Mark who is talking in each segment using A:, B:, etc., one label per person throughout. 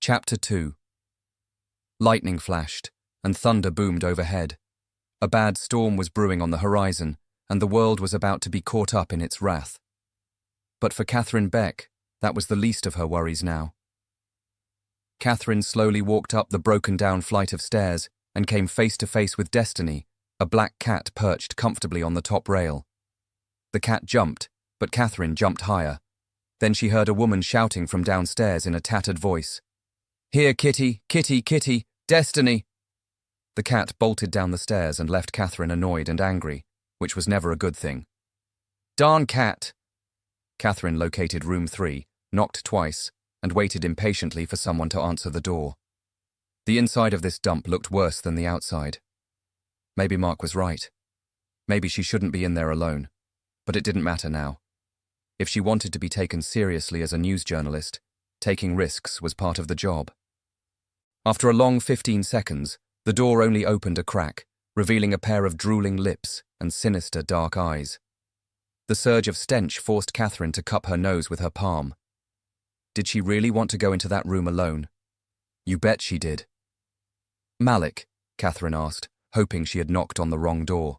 A: Chapter 2. Lightning flashed, and thunder boomed overhead. A bad storm was brewing on the horizon, and the world was about to be caught up in its wrath. But for Catherine Beck, that was the least of her worries now. Catherine slowly walked up the broken-down flight of stairs and came face to face with Destiny, a black cat perched comfortably on the top rail. The cat jumped, but Catherine jumped higher. Then she heard a woman shouting from downstairs in a tattered voice. "Here, Kitty, Kitty, Kitty, Destiny!" The cat bolted down the stairs and left Catherine annoyed and angry, which was never a good thing. "Darn cat!" Catherine located room 3, knocked twice, and waited impatiently for someone to answer the door. The inside of this dump looked worse than the outside. Maybe Mark was right. Maybe she shouldn't be in there alone. But it didn't matter now. If she wanted to be taken seriously as a news journalist, taking risks was part of the job. After a long 15 seconds, the door only opened a crack, revealing a pair of drooling lips and sinister dark eyes. The surge of stench forced Catherine to cup her nose with her palm. Did she really want to go into that room alone? You bet she did. "Malick," Catherine asked, hoping she had knocked on the wrong door.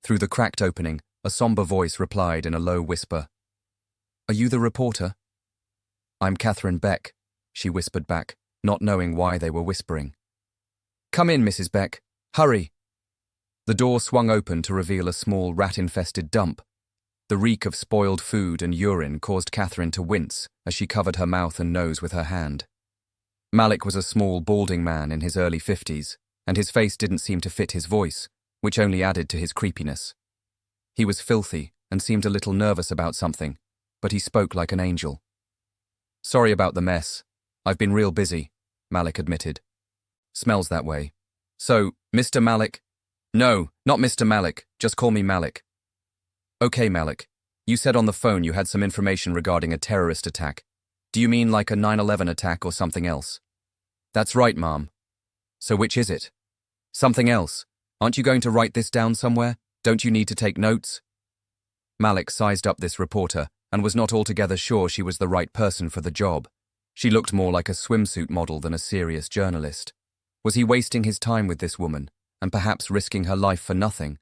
A: Through the cracked opening, a somber voice replied in a low whisper. "Are you the reporter?" "I'm Catherine Beck," she whispered back, not knowing why they were whispering. "Come in, Mrs. Beck. Hurry." The door swung open to reveal a small rat-infested dump. The reek of spoiled food and urine caused Catherine to wince as she covered her mouth and nose with her hand. Malick was a small, balding man in his early 50s, and his face didn't seem to fit his voice, which only added to his creepiness. He was filthy and seemed a little nervous about something, but he spoke like an angel. "Sorry about the mess. I've been real busy," Malick admitted. "Smells that way. So, Mr. Malick?" "No, not Mr. Malick. Just call me Malick." "Okay, Malick. You said on the phone you had some information regarding a terrorist attack. Do you mean like a 9/11 attack or something else?" "That's right, Mom." "So which is it?" "Something else. Aren't you going to write this down somewhere? Don't you need to take notes?" Malick sized up this reporter and was not altogether sure she was the right person for the job. She looked more like a swimsuit model than a serious journalist. Was he wasting his time with this woman, and perhaps risking her life for nothing?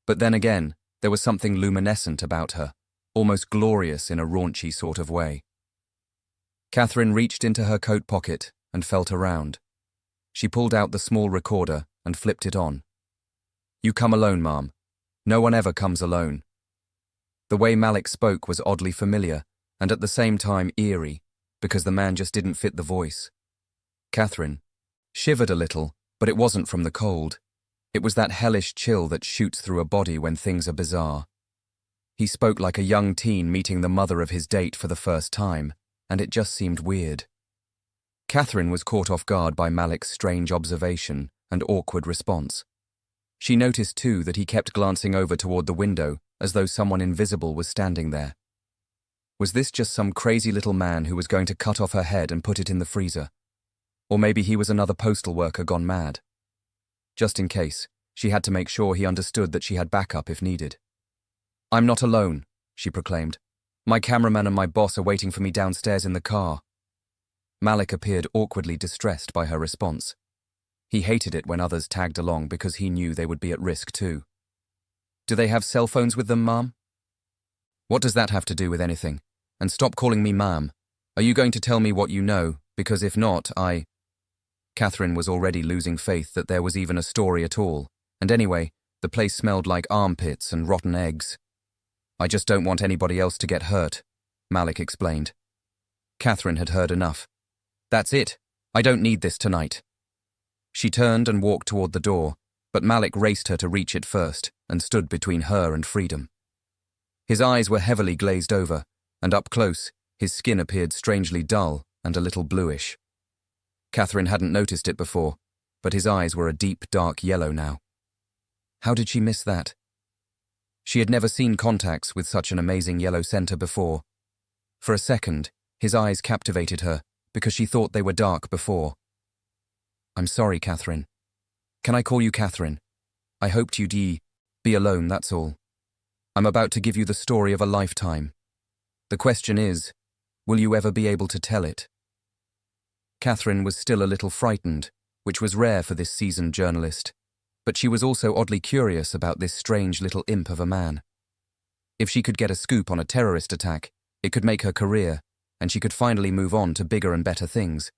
A: But then again, there was something luminescent about her, almost glorious in a raunchy sort of way. Catherine reached into her coat pocket and felt around. She pulled out the small recorder and flipped it on. "You come alone, Mom. No one ever comes alone." The way Malick spoke was oddly familiar, and at the same time eerie, because the man just didn't fit the voice. Catherine shivered a little, but it wasn't from the cold. It was that hellish chill that shoots through a body when things are bizarre. He spoke like a young teen meeting the mother of his date for the first time, and it just seemed weird. Catherine was caught off guard by Malick's strange observation and awkward response. She noticed, too, that he kept glancing over toward the window as though someone invisible was standing there. Was this just some crazy little man who was going to cut off her head and put it in the freezer? Or maybe he was another postal worker gone mad? Just in case, she had to make sure he understood that she had backup if needed. "I'm not alone," she proclaimed. "My cameraman and my boss are waiting for me downstairs in the car." Malick appeared awkwardly distressed by her response. He hated it when others tagged along because he knew they would be at risk too. "Do they have cell phones with them, Mom?" "What does that have to do with anything? And stop calling me Ma'am. Are you going to tell me what you know? Because if not, Catherine was already losing faith that there was even a story at all, and anyway, the place smelled like armpits and rotten eggs. "I just don't want anybody else to get hurt," Malick explained. Catherine had heard enough. "That's it. I don't need this tonight." She turned and walked toward the door, but Malick raced her to reach it first and stood between her and freedom. His eyes were heavily glazed over, and up close, his skin appeared strangely dull and a little bluish. Catherine hadn't noticed it before, but his eyes were a deep, dark yellow now. How did she miss that? She had never seen contacts with such an amazing yellow center before. For a second, his eyes captivated her because she thought they were dark before. "I'm sorry, Catherine. Can I call you Catherine? I hoped you'd be alone, that's all. I'm about to give you the story of a lifetime. The question is, will you ever be able to tell it?" Catherine was still a little frightened, which was rare for this seasoned journalist, but she was also oddly curious about this strange little imp of a man. If she could get a scoop on a terrorist attack, it could make her career, and she could finally move on to bigger and better things,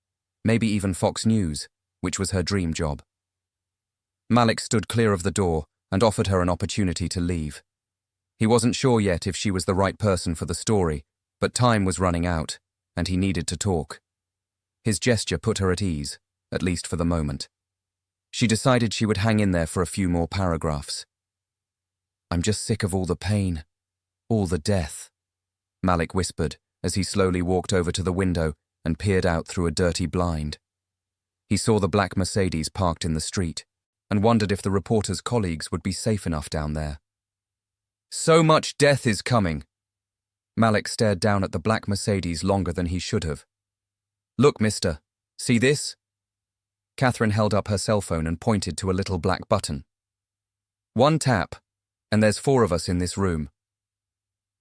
A: maybe even Fox News, which was her dream job. Malick stood clear of the door and offered her an opportunity to leave. He wasn't sure yet if she was the right person for the story, but time was running out, and he needed to talk. His gesture put her at ease, at least for the moment. She decided she would hang in there for a few more paragraphs. "I'm just sick of all the pain, all the death," Malick whispered as he slowly walked over to the window and peered out through a dirty blind. He saw the black Mercedes parked in the street and wondered if the reporter's colleagues would be safe enough down there. "So much death is coming." Malick stared down at the black Mercedes longer than he should have. "Look, mister, see this?" Catherine held up her cell phone and pointed to a little black button. "One tap, and there's 4 of us in this room."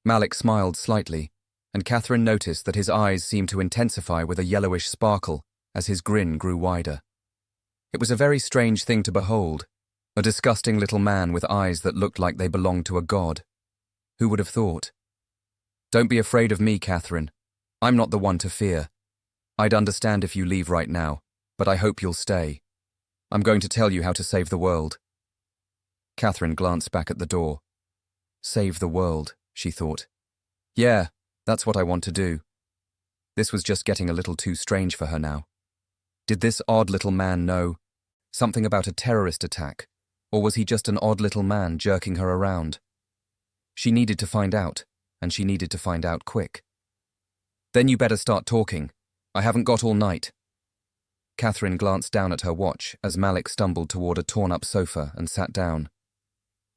A: Malick smiled slightly, and Catherine noticed that his eyes seemed to intensify with a yellowish sparkle as his grin grew wider. It was a very strange thing to behold, a disgusting little man with eyes that looked like they belonged to a god. Who would have thought? "Don't be afraid of me, Catherine. I'm not the one to fear. I'd understand if you leave right now, but I hope you'll stay. I'm going to tell you how to save the world." Catherine glanced back at the door. Save the world, she thought. Yeah, that's what I want to do. This was just getting a little too strange for her now. Did this odd little man know something about a terrorist attack, or was he just an odd little man jerking her around? She needed to find out, and she needed to find out quick. "Then you better start talking. I haven't got all night." Catherine glanced down at her watch as Malick stumbled toward a torn-up sofa and sat down.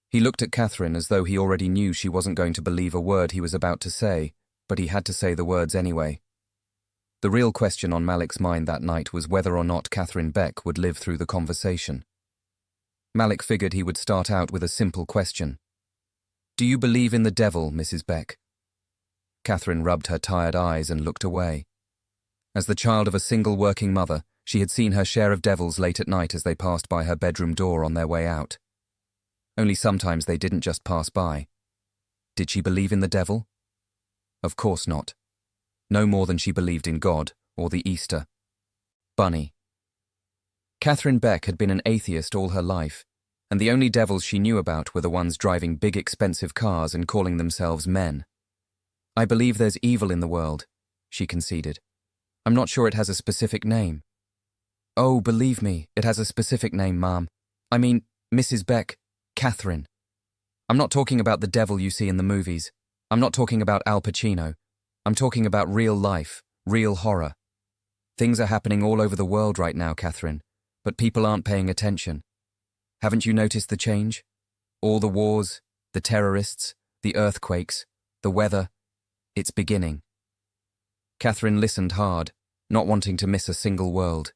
A: He looked at Catherine as though he already knew she wasn't going to believe a word he was about to say, but he had to say the words anyway. The real question on Malick's mind that night was whether or not Catherine Beck would live through the conversation. Malick figured he would start out with a simple question. "Do you believe in the devil, Mrs. Beck?" Catherine rubbed her tired eyes and looked away. As the child of a single working mother, she had seen her share of devils late at night as they passed by her bedroom door on their way out. Only sometimes they didn't just pass by. Did she believe in the devil? Of course not. No more than she believed in God or the Easter Bunny. Catherine Beck had been an atheist all her life, and the only devils she knew about were the ones driving big expensive cars and calling themselves men. "I believe there's evil in the world," she conceded. "I'm not sure it has a specific name." "Oh, believe me, it has a specific name, Ma'am. I mean, Mrs. Beck, Catherine. I'm not talking about the devil you see in the movies. I'm not talking about Al Pacino. I'm talking about real life, real horror. Things are happening all over the world right now, Catherine, but people aren't paying attention. Haven't you noticed the change? All the wars, the terrorists, the earthquakes, the weather. It's beginning." Catherine listened hard, not wanting to miss a single word.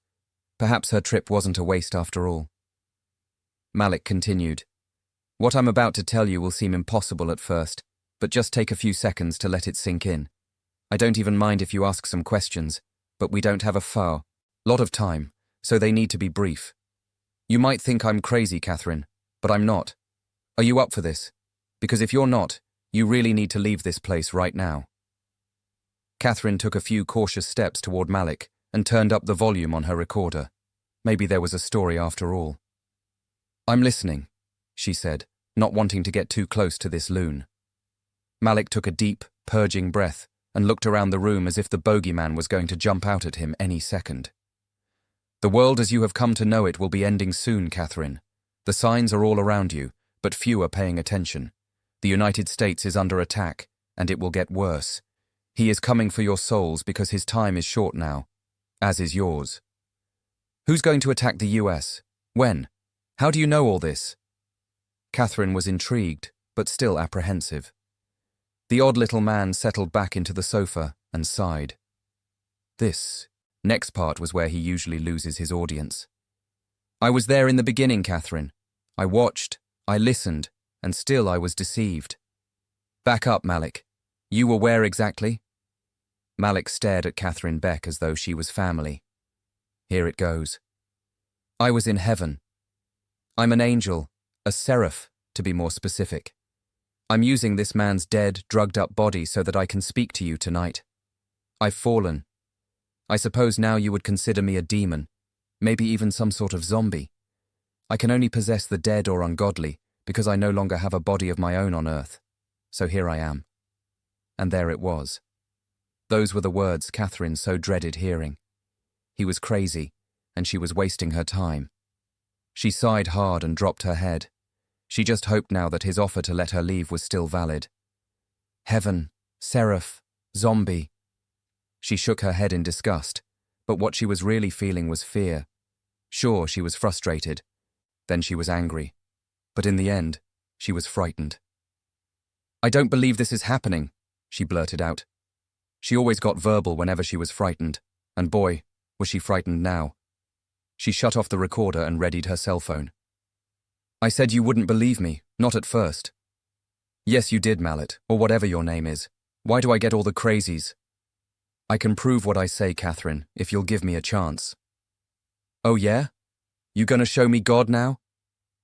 A: Perhaps her trip wasn't a waste after all. Malick continued. "What I'm about to tell you will seem impossible at first, but just take a few seconds to let it sink in. I don't even mind if you ask some questions, but we don't have a lot of time, so they need to be brief. You might think I'm crazy, Catherine, but I'm not. Are you up for this? Because if you're not, you really need to leave this place right now." Catherine took a few cautious steps toward Malick and turned up the volume on her recorder. Maybe there was a story after all. "I'm listening," she said, not wanting to get too close to this loon. Malick took a deep, purging breath and looked around the room as if the bogeyman was going to jump out at him any second. "The world as you have come to know it will be ending soon, Catherine. The signs are all around you, but few are paying attention. The United States is under attack, and it will get worse. He is coming for your souls because his time is short now, as is yours." "Who's going to attack the US? When? How do you know all this?" Catherine was intrigued, but still apprehensive. The odd little man settled back into the sofa and sighed. This next part was where he usually loses his audience. "I was there in the beginning, Catherine. I watched, I listened, and still I was deceived." "Back up, Malick. You were where exactly?" Malick stared at Catherine Beck as though she was family. Here it goes. I was in heaven. I'm an angel, a seraph, to be more specific. I'm using this man's dead, drugged-up body so that I can speak to you tonight. I've fallen. I suppose now you would consider me a demon, maybe even some sort of zombie. I can only possess the dead or ungodly because I no longer have a body of my own on earth. So here I am. And there it was. Those were the words Catherine so dreaded hearing. He was crazy, and she was wasting her time. She sighed hard and dropped her head. She just hoped now that his offer to let her leave was still valid. Heaven, seraph, zombie. She shook her head in disgust, but what she was really feeling was fear. Sure, she was frustrated. Then she was angry. But in the end, she was frightened. I don't believe this is happening, she blurted out. She always got verbal whenever she was frightened, and boy, was she frightened now. She shut off the recorder and readied her cell phone. I said you wouldn't believe me, not at first. Yes, you did, Malick, or whatever your name is. Why do I get all the crazies? I can prove what I say, Catherine, if you'll give me a chance. Oh yeah? You gonna show me God now?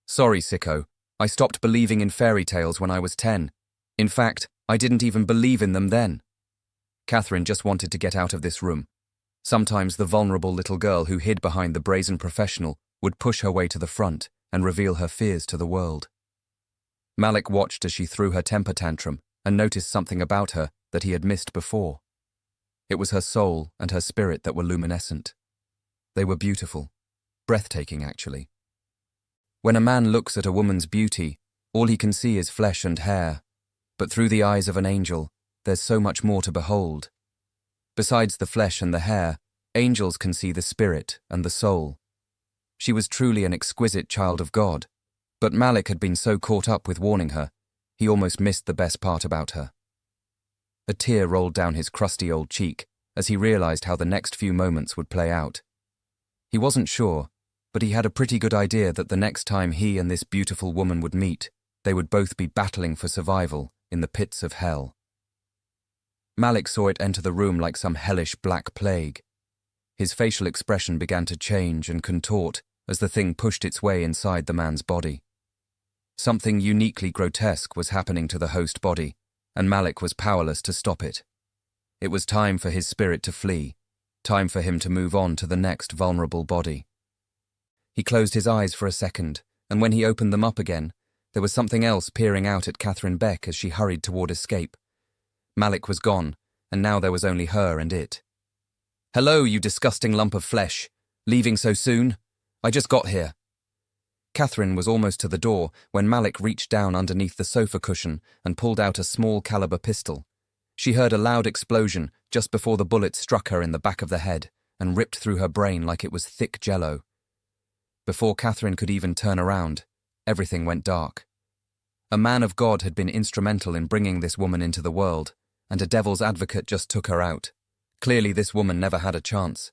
A: Sorry, sicko. I stopped believing in fairy tales when I was 10. In fact, I didn't even believe in them then. Catherine just wanted to get out of this room. Sometimes the vulnerable little girl who hid behind the brazen professional would push her way to the front and reveal her fears to the world. Malick watched as she threw her temper tantrum and noticed something about her that he had missed before. It was her soul and her spirit that were luminescent. They were beautiful, breathtaking actually. When a man looks at a woman's beauty, all he can see is flesh and hair, but through the eyes of an angel, there's so much more to behold. Besides the flesh and the hair, angels can see the spirit and the soul. She was truly an exquisite child of God, but Malick had been so caught up with warning her, he almost missed the best part about her. A tear rolled down his crusty old cheek as he realized how the next few moments would play out. He wasn't sure, but he had a pretty good idea that the next time he and this beautiful woman would meet, they would both be battling for survival in the pits of hell. Malick saw it enter the room like some hellish black plague. His facial expression began to change and contort as the thing pushed its way inside the man's body. Something uniquely grotesque was happening to the host body, and Malick was powerless to stop it. It was time for his spirit to flee, time for him to move on to the next vulnerable body. He closed his eyes for a second, and when he opened them up again, there was something else peering out at Catherine Beck as she hurried toward escape. Malick was gone, and now there was only her and it. Hello, you disgusting lump of flesh. Leaving so soon? I just got here. Catherine was almost to the door when Malick reached down underneath the sofa cushion and pulled out a small caliber pistol. She heard a loud explosion just before the bullet struck her in the back of the head and ripped through her brain like it was thick jello. Before Catherine could even turn around, everything went dark. A man of God had been instrumental in bringing this woman into the world, and a devil's advocate just took her out. Clearly this woman never had a chance.